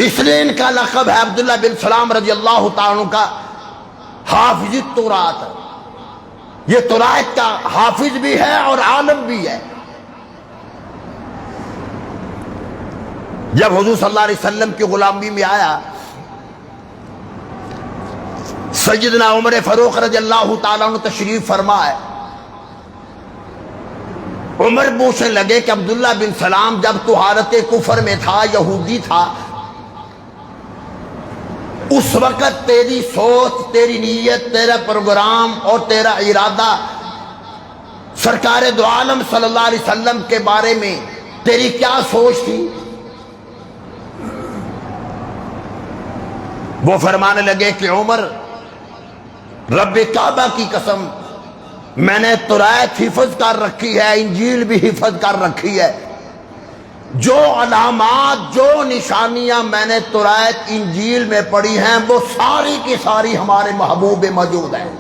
اس لیے ان کا لقب ہے عبداللہ بن سلام رضی اللہ تعالیٰ عنہ کا حافظ التورات۔ یہ تورات کا حافظ بھی ہے اور عالم بھی ہے۔ جب حضور صلی اللہ علیہ وسلم کی غلامی میں آیا، سیدنا عمر فاروق رضی اللہ تعالیٰ عنہ تشریف فرمائے۔ عمر پوچھنے لگے کہ عبداللہ بن سلام جب تو حالت کفر میں تھا، یہودی تھا، اس وقت تیری سوچ، تیری نیت، تیرا پروگرام اور تیرا ارادہ سرکار دو عالم صلی اللہ علیہ وسلم کے بارے میں تیری کیا سوچ تھی؟ وہ فرمانے لگے کہ عمر، رب کعبہ کی قسم، میں نے تورات حفظ کر رکھی ہے، انجیل بھی حفظ کر رکھی ہے، جو علامات، جو نشانیاں میں نے تورات انجیل میں پڑھی ہیں وہ ساری کی ساری ہمارے محبوب میں موجود ہیں۔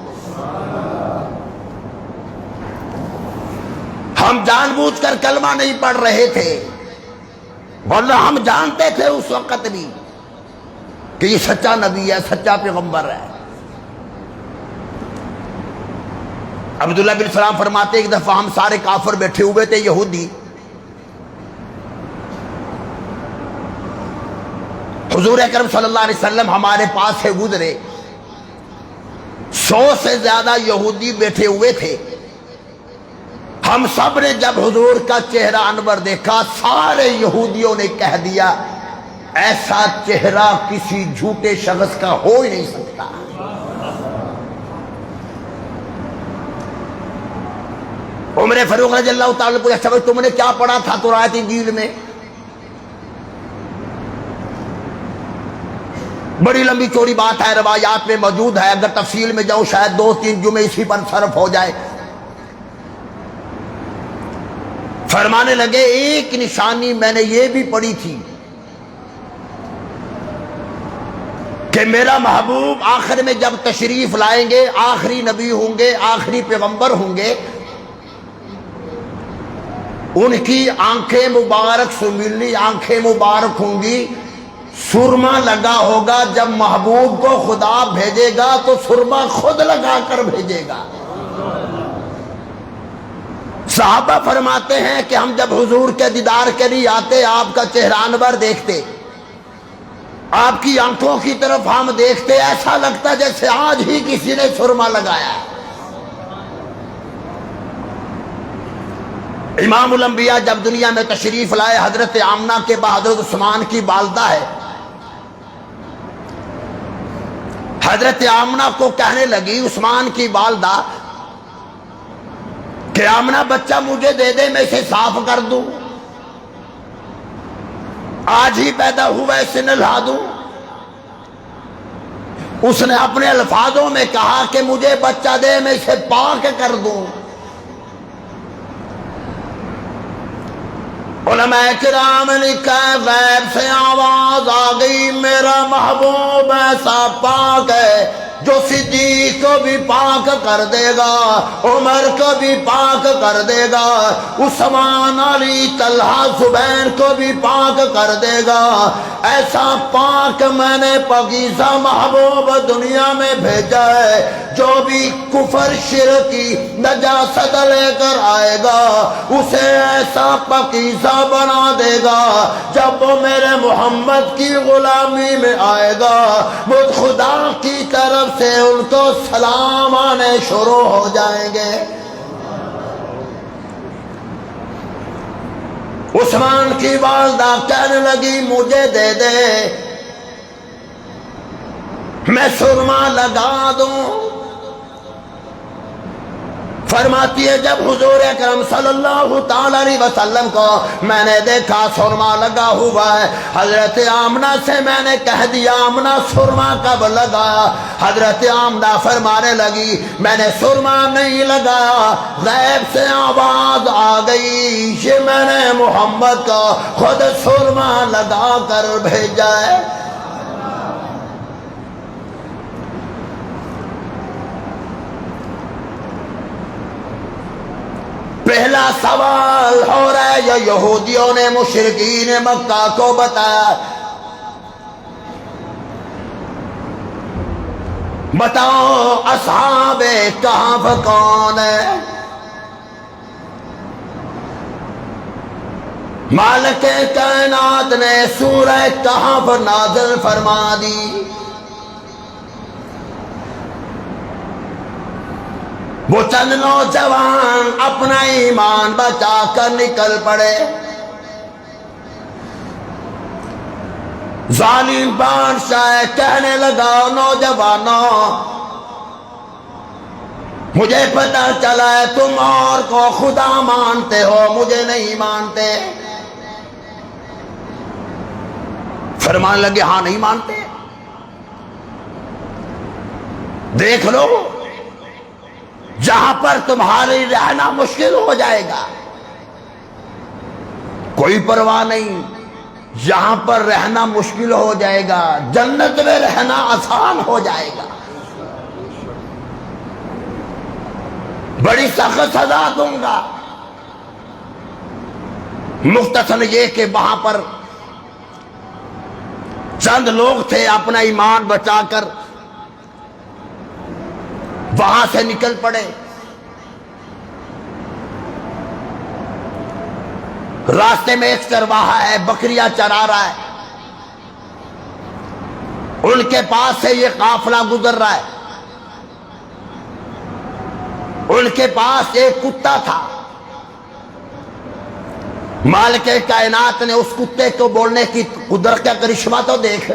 ہم جان بوجھ کر کلمہ نہیں پڑھ رہے تھے، ورنہ ہم جانتے تھے اس وقت بھی کہ یہ سچا نبی ہے، سچا پیغمبر ہے۔ عبداللہ بن سلام فرماتے ایک دفعہ ہم سارے کافر بیٹھے ہوئے تھے، یہودی، حضور اکرم صلی اللہ علیہ وسلم ہمارے پاس سے گزرے، 100 سے زیادہ یہودی بیٹھے ہوئے تھے۔ ہم سب نے جب حضور کا چہرہ انور دیکھا، سارے یہودیوں نے کہہ دیا ایسا چہرہ کسی جھوٹے شخص کا ہو ہی نہیں سکتا۔ عمر فاروق رضی اللہ تعالیٰ کو اچھا تم نے کیا پڑھا تھا تورات انجیل میں؟ بڑی لمبی چوڑی بات ہے، روایات میں موجود ہے، اگر تفصیل میں جاؤں شاید 2-3 جمعے اسی پر صرف ہو جائے۔ فرمانے لگے ایک نشانی میں نے یہ بھی پڑھی تھی کہ میرا محبوب آخر میں جب تشریف لائیں گے، آخری نبی ہوں گے، آخری پیغمبر ہوں گے، ان کی آنکھیں مبارک سمیلی آنکھیں مبارک ہوں گی، سرما لگا ہوگا، جب محبوب کو خدا بھیجے گا تو سرما خود لگا کر بھیجے گا۔ صحابہ فرماتے ہیں کہ ہم جب حضور کے دیدار کے لیے آتے، آپ کا چہرہ انور دیکھتے، آپ کی آنکھوں کی طرف ہم دیکھتے، ایسا لگتا جیسے آج ہی کسی نے سرما لگایا ہے۔ امام الانبیاء جب دنیا میں تشریف لائے، حضرت آمنہ کے بعد حضرت عثمان کی والدہ ہے، حضرت آمنہ کو کہنے لگی عثمان کی والدہ کہ آمنہ بچہ مجھے دے دے، میں اسے صاف کر دوں، آج ہی پیدا ہوا اسے نہلا دوں۔ اس نے اپنے الفاظوں میں کہا کہ مجھے بچہ دے، میں اسے پاک کر دوں۔ علماء کرام نے کہا غیب سے آواز آ گئی، میرا محبوب ایسا پاک ہے جو صدیق کو بھی پاک کر دے گا، عمر کو بھی پاک کر دے گا، عثمان، علی، طلحہ، زبیر کو بھی پاک کر دے گا۔ ایسا پاک میں نے پاکیزہ محبوب دنیا میں بھیجا ہے، جو بھی کفر شرک کی نجاست لے کر آئے گا اسے ایسا پاکیزہ بنا دے گا، جب وہ میرے محمد کی غلامی میں آئے گا، وہ خدا کی طرف سے ان کو سلام آنے شروع ہو جائیں گے۔ عثمان کی والدہ کہنے لگی مجھے دے دے، میں سرما لگا دوں۔ فرماتی ہے جب حضور اکرم صلی اللہ تعالی علیہ وسلم کو میں نے دیکھا سرما لگا ہوا ہے، حضرت آمنہ سے میں نے کہہ دیا آمنہ سرما کب لگا؟ حضرت آمنہ فرمانے لگی میں نے سرما نہیں لگایا، غیب سے آواز آ گئی کہ میں نے محمد کو خود سرما لگا کر بھیجا ہے۔ پہلا سوال ہو رہا ہے جو یہودیوں نے مشرکین مکہ کو بتایا، بتاؤ اصحاب کہف کون ہے؟ مالک کائنات نے سورہ کہف نازل فرما دی۔ وہ چند نوجوان اپنا ایمان بچا کر نکل پڑے، ظالم بادشاہ کہنے لگا نوجوانوں مجھے پتہ چلا ہے تم اور کو خدا مانتے ہو، مجھے نہیں مانتے۔ فرمان لگے ہاں نہیں مانتے، دیکھ لو جہاں پر تمہاری رہنا مشکل ہو جائے گا کوئی پرواہ نہیں، جہاں پر رہنا مشکل ہو جائے گا جنت میں رہنا آسان ہو جائے گا، بڑی سخت سزا دوں گا۔ مختصر یہ کہ وہاں پر چند لوگ تھے اپنا ایمان بچا کر وہاں سے نکل پڑے، راستے میں ایک چرواہا ہے بکریاں چرا رہا ہے، ان کے پاس سے یہ قافلہ گزر رہا ہے، ان کے پاس ایک کتا تھا، مالک کائنات نے اس کتے کو بولنے کی قدرت کا کرشمہ تو دیکھ،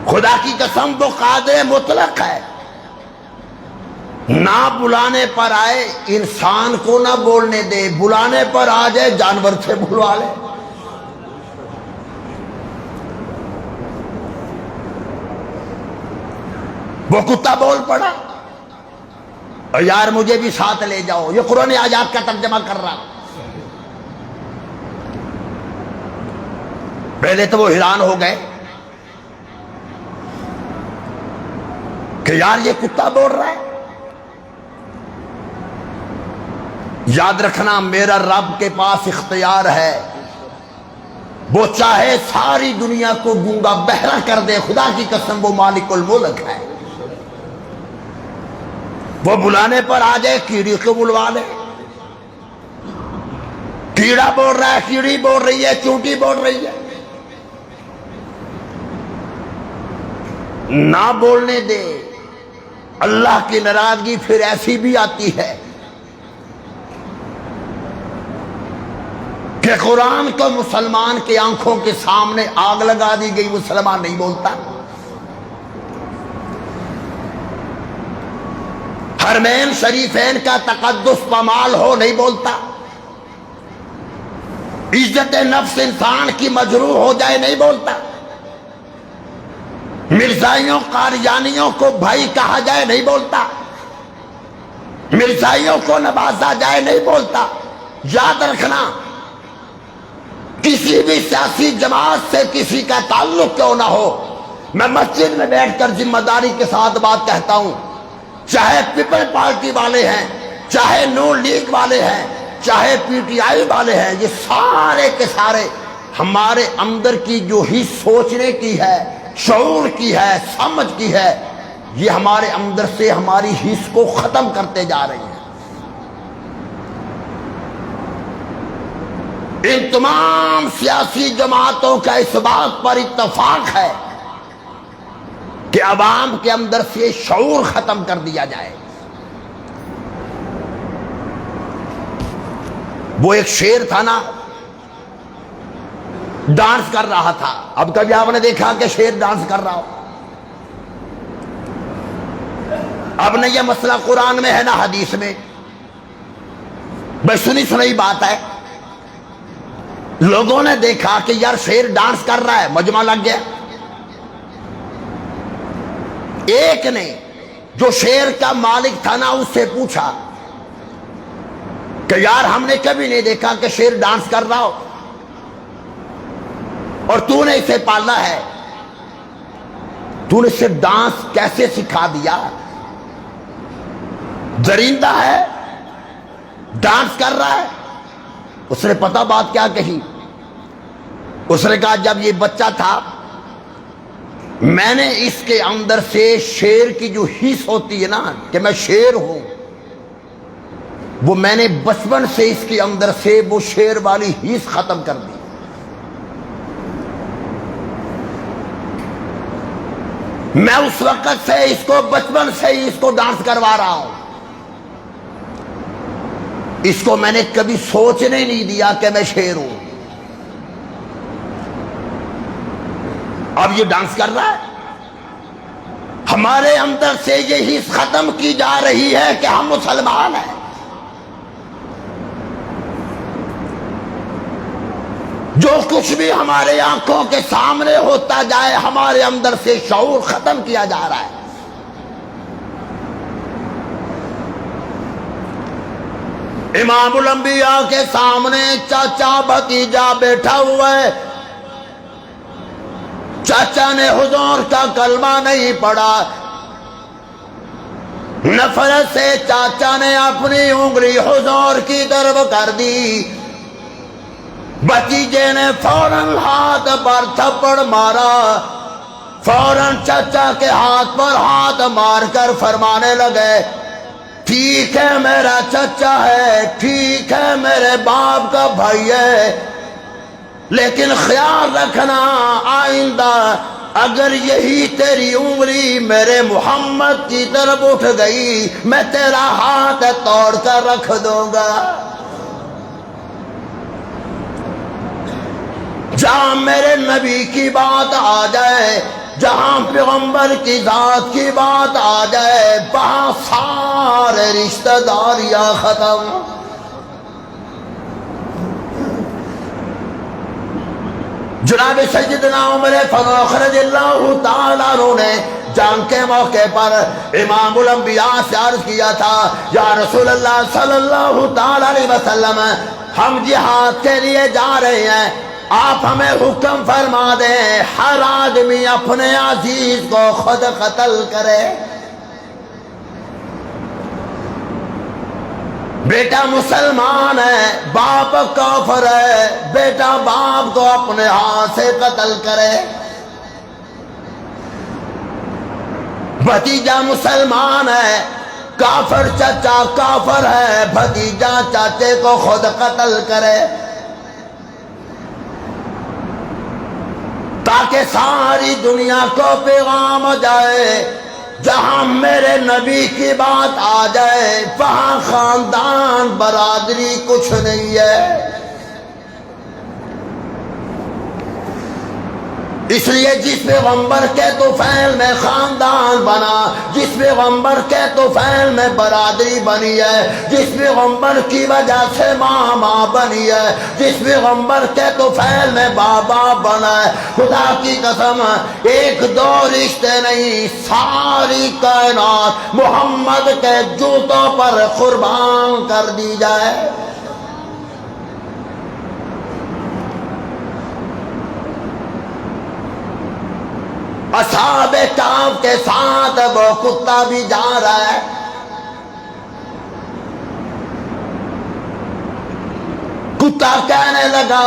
خدا کی قسم وہ قادر مطلق ہے، نہ بلانے پر آئے انسان کو نہ بولنے دے، بلانے پر آ جائے جانور سے بلوا لے۔ وہ کتا بول پڑا اور یار مجھے بھی ساتھ لے جاؤ، یہ قرآن آیات کا ترجمہ کر رہا۔ پہلے تو وہ حیران ہو گئے کہ یار یہ کتا بول رہا ہے۔ یاد رکھنا میرا رب کے پاس اختیار ہے، وہ چاہے ساری دنیا کو گونگا بہرا کر دے، خدا کی قسم وہ مالک الملک ہے، وہ بلانے پر آ جائے کیڑی کو بلوا لے، کیڑا بول رہا ہے، کیڑی بول رہی ہے، چونٹی بول رہی ہے، نہ بولنے دے۔ اللہ کی ناراضگی پھر ایسی بھی آتی ہے کہ قرآن کو مسلمان کی آنکھوں کے سامنے آگ لگا دی گئی، مسلمان نہیں بولتا، حرمین شریفین کا تقدس پامال ہو نہیں بولتا، عزت نفس انسان کی مجروح ہو جائے نہیں بولتا، مرزائیوں قادیانیوں کو بھائی کہا جائے نہیں بولتا، مرزائیوں کو نوازا جائے نہیں بولتا۔ یاد رکھنا کسی بھی سیاسی جماعت سے کسی کا تعلق کیوں نہ ہو، میں مسجد میں بیٹھ کر ذمہ داری کے ساتھ بات کہتا ہوں، چاہے پیپل پارٹی والے ہیں، چاہے نون لیگ والے ہیں، چاہے پی ٹی آئی والے ہیں، یہ سارے کے سارے ہمارے اندر کی جو ہی سوچنے کی ہے، شعور کی ہے، سمجھ کی ہے، یہ ہمارے اندر سے ہماری حس کو ختم کرتے جا رہے ہیں۔ ان تمام سیاسی جماعتوں کا اس بات پر اتفاق ہے کہ عوام کے اندر سے شعور ختم کر دیا جائے۔ وہ ایک شیر تھا نا، ڈانس کر رہا تھا۔ اب کبھی آپ نے دیکھا کہ شیر ڈانس کر رہا ہو؟ اب نہ یہ مسئلہ قرآن میں ہے نہ حدیث میں، بس سنی سنی بات ہے۔ لوگوں نے دیکھا کہ یار شیر ڈانس کر رہا ہے، مجمع لگ گیا۔ ایک نے جو شیر کا مالک تھا نا، اس سے پوچھا کہ یار ہم نے کبھی نہیں دیکھا کہ شیر ڈانس کر رہا ہو، اور تو نے اسے پالا ہے، تو نے اسے ڈانس کیسے سکھا دیا؟ درندہ ہے، ڈانس کر رہا ہے۔ اس نے پتہ بات کیا کہی؟ اس نے کہا جب یہ بچہ تھا میں نے اس کے اندر سے شیر کی جو حس ہوتی ہے نا کہ میں شیر ہوں، وہ میں نے بچپن سے اس کے اندر سے وہ شیر والی حس ختم کر دی۔ میں اس وقت سے اس کو بچپن سے ہی اس کو ڈانس کروا رہا ہوں، اس کو میں نے کبھی سوچنے نہیں دیا کہ میں شیر ہوں۔ اب یہ ڈانس کر رہا ہے، ہمارے اندر سے یہ حس ختم کی جا رہی ہے کہ ہم مسلمان ہیں۔ جو کچھ بھی ہمارے آنکھوں کے سامنے ہوتا جائے ہمارے اندر سے شعور ختم کیا جا رہا ہے۔ امام الانبیاء کے سامنے چاچا بھتیجا بیٹھا ہوا ہے، چاچا نے حضور کا کلمہ نہیں پڑھا، نفرت سے چاچا نے اپنی انگلی حضور کی طرف کر دی، بھتیجے نے فوراً ہاتھ پر تھپڑ مارا، فوراً چاچا کے ہاتھ پر ہاتھ مار کر فرمانے لگے ٹھیک ہے میرا چچا ہے، ٹھیک ہے میرے باپ کا بھائی ہے، لیکن خیال رکھنا آئندہ اگر یہی تیری انگلی میرے محمد کی طرف اٹھ گئی میں تیرا ہاتھ توڑ کر رکھ دوں گا۔ جہاں میرے نبی کی بات آ جائے، جہاں پیغمبر کی ذات کی بات آ جائے، وہاں سارے رشتہ داریاں ختم۔ جناب سیدنا عمر فاروق رضی اللہ تعالیٰ عنہ نے جنگ کے موقع پر امام الانبیاء سے عرض کیا تھا یا رسول اللہ صلی اللہ تعالیٰ علیہ وسلم، ہم جہاد کے لیے جا رہے ہیں، آپ ہمیں حکم فرما دیں ہر آدمی اپنے عزیز کو خود قتل کرے۔ بیٹا مسلمان ہے، باپ کافر ہے، بیٹا باپ کو اپنے ہاتھ سے قتل کرے۔ بھتیجا مسلمان ہے، کافر چچا کافر ہے، بھتیجا چاچے کو خود قتل کرے، تاکہ ساری دنیا کو پیغام جائے جہاں میرے نبی کی بات آ جائے وہاں خاندان برادری کچھ نہیں ہے۔ اس لیے جس پیغمبر کے طفیل میں خاندان بنا، جس پیغمبر کے طفیل میں برادری بنی ہے، جس پیغمبر کی وجہ سے ماں بنی ہے، جس پیغمبر کے طفیل میں بابا بنا ہے، خدا کی قسم ایک دو رشتے نہیں، ساری کائنات محمد کے جوتوں پر قربان کر دی جائے۔ اصحاب کہف کے ساتھ وہ کتا بھی جا رہا ہے، کتا کہنے لگا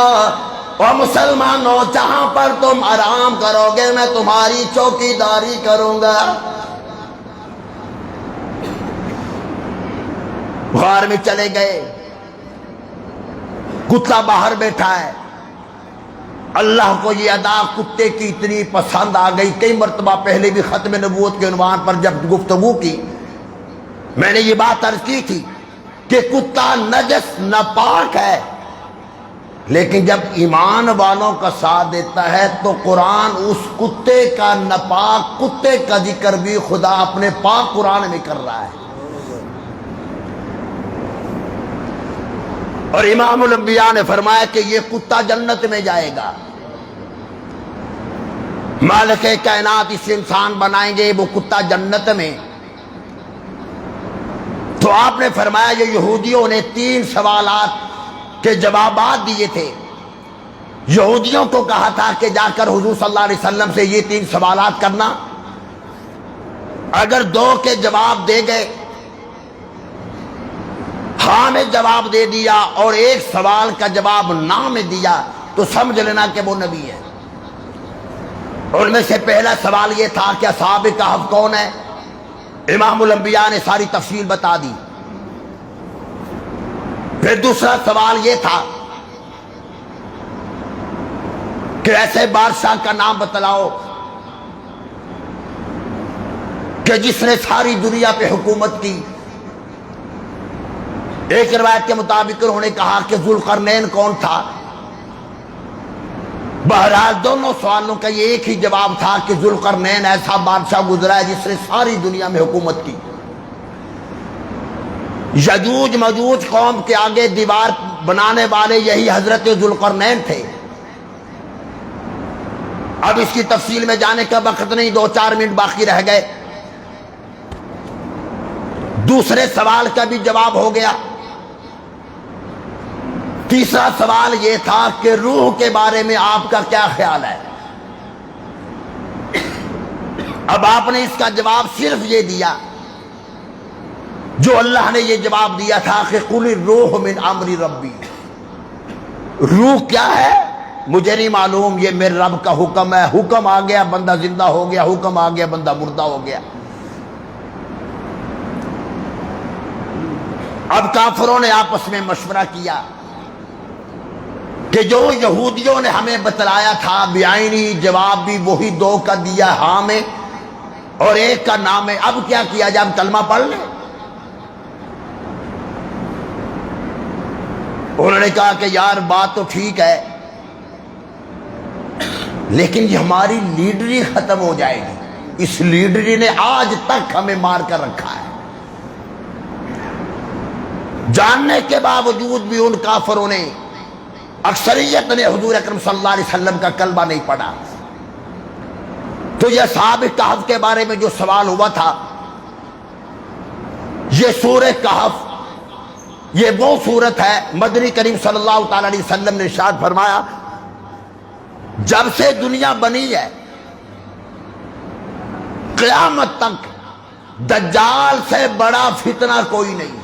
او مسلمانوں جہاں پر تم آرام کرو گے میں تمہاری چوکی داری کروں گا۔ غار میں چلے گئے، کتا باہر بیٹھا ہے، اللہ کو یہ ادا کتے کی اتنی پسند آ گئی. کئی مرتبہ پہلے بھی ختم نبوت کے عنوان پر جب گفتگو کی میں نے یہ بات عرض کی تھی کہ کتا نجس ناپاک ہے، لیکن جب ایمان والوں کا ساتھ دیتا ہے تو قرآن اس کتے کا ناپاک کتے کا ذکر بھی خدا اپنے پاک قرآن میں کر رہا ہے. اور امام الانبیاء نے فرمایا کہ یہ کتا جنت میں جائے گا. مالک کائنات اس انسان بنائیں گے، وہ کتا جنت میں. تو آپ نے فرمایا یہ یہودیوں نے 3 سوالات کے جوابات دیے تھے. یہودیوں کو کہا تھا کہ جا کر حضور صلی اللہ علیہ وسلم سے یہ 3 سوالات کرنا. اگر 2 کے جواب دے گئے، ہاں میں جواب دے دیا، اور 1 سوال کا جواب نہ میں دیا، تو سمجھ لینا کہ وہ نبی ہے. ان میں سے پہلا سوال یہ تھا کہ اصحاب کہف کون ہے؟ امام الانبیاء نے ساری تفصیل بتا دی. پھر دوسرا سوال یہ تھا کہ ایسے بادشاہ کا نام بتلاؤ کہ جس نے ساری دنیا پہ حکومت کی. ایک روایت کے مطابق انہوں نے کہا کہ ذوالقرنین کون تھا. بہرحال دونوں سوالوں کا یہ ایک ہی جواب تھا کہ ذوالقرنین ایسا بادشاہ گزرا ہے جس نے ساری دنیا میں حکومت کی. یجوج مجوج قوم کے آگے دیوار بنانے والے یہی حضرت ذوالقرنین تھے. اب اس کی تفصیل میں جانے کا وقت نہیں، 2-4 منٹ باقی رہ گئے. دوسرے سوال کا بھی جواب ہو گیا. تیسرا سوال یہ تھا کہ روح کے بارے میں آپ کا کیا خیال ہے؟ اب آپ نے اس کا جواب صرف یہ دیا جو اللہ نے یہ جواب دیا تھا کہ قل الروح من امر ربی. روح کیا ہے مجھے نہیں معلوم، یہ میرے رب کا حکم ہے. حکم آ گیا بندہ زندہ ہو گیا، حکم آ گیا بندہ مردہ ہو گیا. اب کافروں نے آپس میں مشورہ کیا کہ جو یہودیوں نے ہمیں بتلایا تھا بیعینی جواب بھی وہی 2 کا دیا ہاں میں، اور 1 کا نام ہے. اب کیا کیا جائے؟ اب کلمہ پڑھ لیں. انہوں نے کہا کہ یار بات تو ٹھیک ہے، لیکن یہ ہماری لیڈری ختم ہو جائے گی. اس لیڈری نے آج تک ہمیں مار کر رکھا ہے. جاننے کے باوجود بھی ان کافروں نے، اکثریت نے حضور اکرم صلی اللہ علیہ وسلم کا کلمہ نہیں پڑھا. تو یہ اصحاب کہف کے بارے میں جو سوال ہوا تھا، یہ سورہ کہف یہ وہ سورت ہے، مدنی کریم صلی اللہ تعالی علیہ وسلم نے ارشاد فرمایا جب سے دنیا بنی ہے قیامت تک دجال سے بڑا فتنہ کوئی نہیں.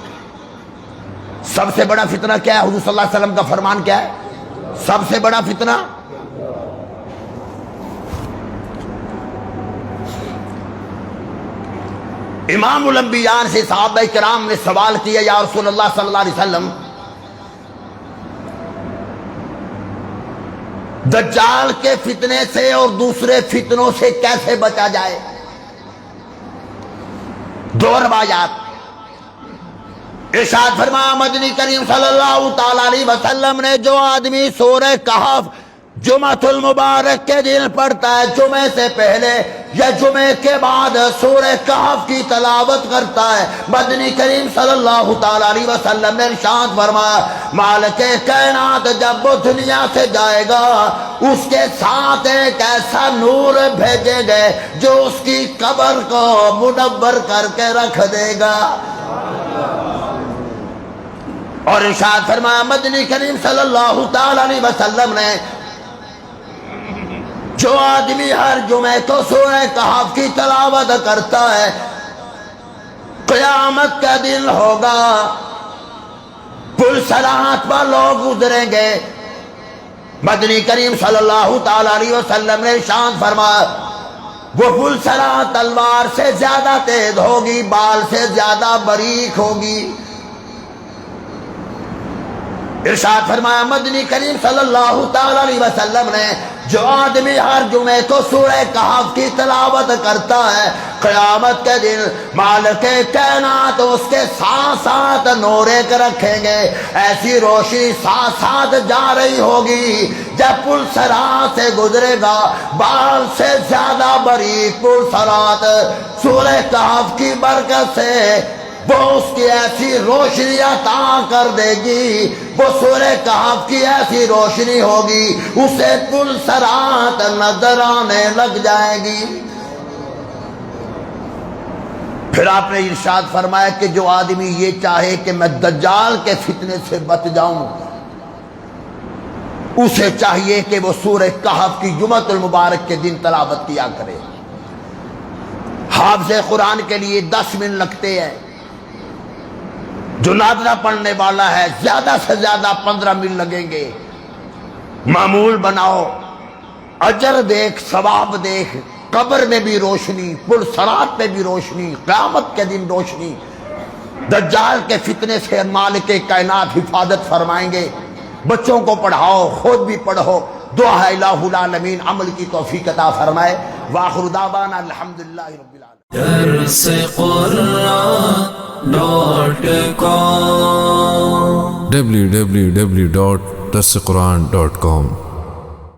سب سے بڑا فتنہ کیا ہے؟ حضور صلی اللہ علیہ وسلم کا فرمان کیا ہے؟ سب سے بڑا فتنہ امام الانبیاء سے صحابہ کرام نے سوال کیا یا رسول اللہ صلی اللہ علیہ وسلم دجال کے فتنے سے اور دوسرے فتنوں سے کیسے بچا جائے؟ 2 روایات. ارشاد فرمایا مدنی کریم صلی اللہ تعالی علیہ وسلم نے جو آدمی سورہ کہف جمعۃ المبارک کے دن پڑھتا ہے، جمعے سے پہلے یا جمعے کے بعد سورہ کہف کی تلاوت کرتا ہے، مدنی کریم صلی اللہ تعالی علیہ وسلم نے ارشاد فرمایا مالک کائنات جب وہ دنیا سے جائے گا اس کے ساتھ ایک ایسا نور بھیجے گئے جو اس کی قبر کو منور کر کے رکھ دے گا. اور ارشاد فرمایا مدنی کریم صلی اللہ تعالی علیہ وسلم نے جو آدمی ہر جمعے کو سورہ کہف کی تلاوت کرتا ہے قیامت کا دن ہوگا، پل صراط پر لوگ گزریں گے. مدنی کریم صلی اللہ تعالی علیہ وسلم نے ارشاد فرمایا وہ پل صراط تلوار سے زیادہ تیز ہوگی، بال سے زیادہ باریک ہوگی. ارشاد فرمایا مدنی کریم صلی اللہ تعالی علیہ وسلم نے جو آدمی ہر جمعے کو سورہ کہف کی تلاوت کرتا ہے قیامت کے دن مالک کائنات اس کے ساتھ ساتھ نور ایک رکھیں گے، ایسی روشنی ساتھ ساتھ جا رہی ہوگی جب پل صراط سے گزرے گا، بال سے زیادہ باریک پل صراط سورہ کہف کی برکت سے وہ اس کی ایسی روشنی عطا کر دے گی، وہ سورہ کہف کی ایسی روشنی ہوگی اسے پل صراط نظر آنے لگ جائے گی۔ پھر آپ نے ارشاد فرمایا کہ جو آدمی یہ چاہے کہ میں دجال کے فتنے سے بچ جاؤں، اسے چاہیے کہ وہ سورہ کہف کی جمعۃ المبارک کے دن تلاوت کیا کرے۔ حافظ قرآن کے لیے 10 منٹ لگتے ہیں، جو نادرہ پڑھنے والا ہے زیادہ سے زیادہ 15 منٹ لگیں گے۔ معمول بناؤ، اجر دیکھ، ثواب دیکھ، قبر میں بھی روشنی، پل صراط میں بھی روشنی، قیامت کے دن روشنی۔ دجال کے فتنے سے مالک کائنات حفاظت فرمائیں گے۔ بچوں کو پڑھاؤ، خود بھی پڑھو۔ دعا ہے الہ العالمین عمل کی توفیق عطا فرمائے۔ وآخر دعوانا الحمدللہ رب العالمین۔ درس قرآن.com www.darsequran.com